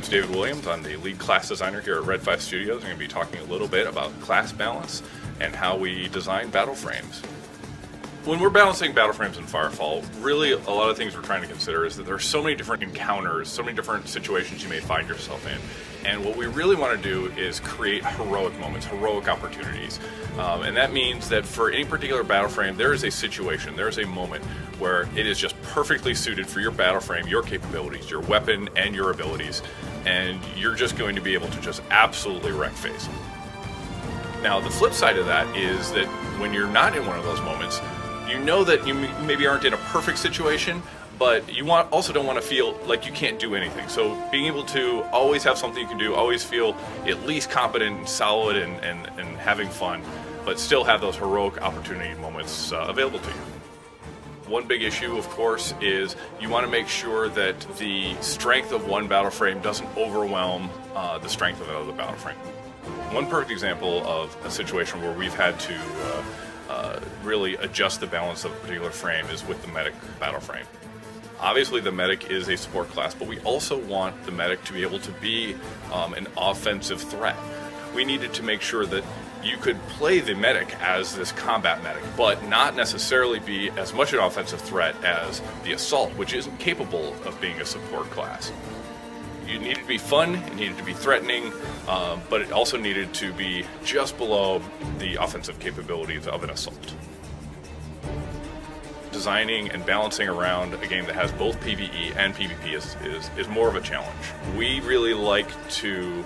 name's David Williams. I'm the lead class designer here at Red 5 Studios. I'm going to be talking a little bit about class balance and how we design battle frames. When we're balancing battle frames in Firefall, really a lot of things we're trying to consider is that there are so many different encounters, so many different situations you may find yourself in. And what we really want to do is create heroic moments, heroic opportunities. And that means that for any particular battle frame, there is a situation, there is a moment where it is just perfectly suited for your battle frame, your capabilities, your weapon, and your abilities. And you're just going to be able to just absolutely wreck face. Now, the flip side of that is that when you're not in one of those moments, you know that you maybe aren't in a perfect situation, but you also don't want to feel like you can't do anything. So being able to always have something you can do, always feel at least competent and solid and having fun, but still have those heroic opportunity moments available to you. One big issue, of course, is you want to make sure that the strength of one battle frame doesn't overwhelm the strength of another battle frame. One perfect example of a situation where we've had to really adjust the balance of a particular frame is with the medic battle frame. Obviously the medic is a support class, but we also want the medic to be able to be an offensive threat. We needed to make sure that you could play the medic as this combat medic, but not necessarily be as much an offensive threat as the assault, which isn't capable of being a support class. You needed to be fun, it needed to be threatening, but it also needed to be just below the offensive capabilities of an assault. Designing and balancing around a game that has both PvE and PvP is more of a challenge. We really like to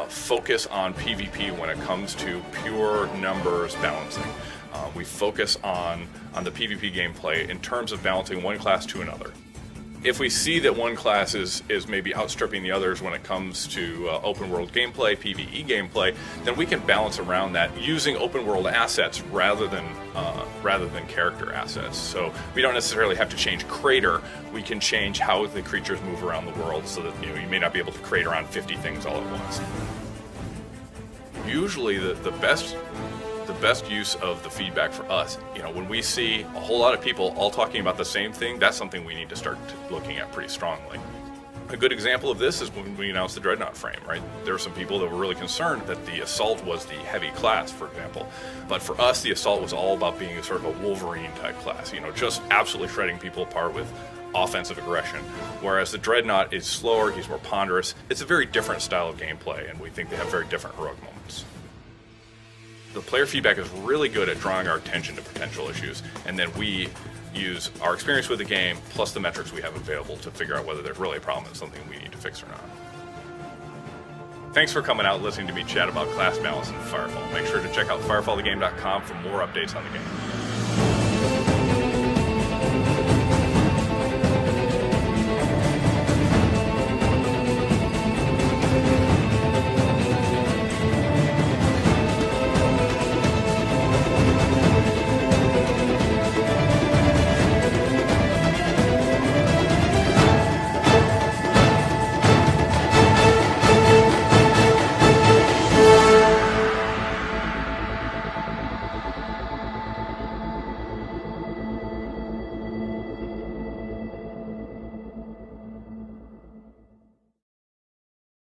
focus on PvP when it comes to pure numbers balancing. We focus on the PvP gameplay in terms of balancing one class to another. If we see that one class is maybe outstripping the others when it comes to open world gameplay, PvE gameplay, then we can balance around that using open world assets rather than character assets. So we don't necessarily have to change crater. We can change how the creatures move around the world so that you may not be able to crater on 50 things all at once. Usually the best use of the feedback for us, when we see a whole lot of people all talking about the same thing, that's something we need to start looking at pretty strongly. A good example of this is when we announced the Dreadnought frame, right? There were some people that were really concerned that the Assault was the heavy class, for example. But for us, the Assault was all about being a sort of a Wolverine type class, just absolutely shredding people apart with offensive aggression. Whereas the Dreadnought is slower, he's more ponderous. It's a very different style of gameplay, and we think they have very different heroic moments. The player feedback is really good at drawing our attention to potential issues, and then we use our experience with the game plus the metrics we have available to figure out whether there's really a problem and something we need to fix or not. Thanks for coming out and listening to me chat about class balance in Firefall. Make sure to check out firefallthegame.com for more updates on the game.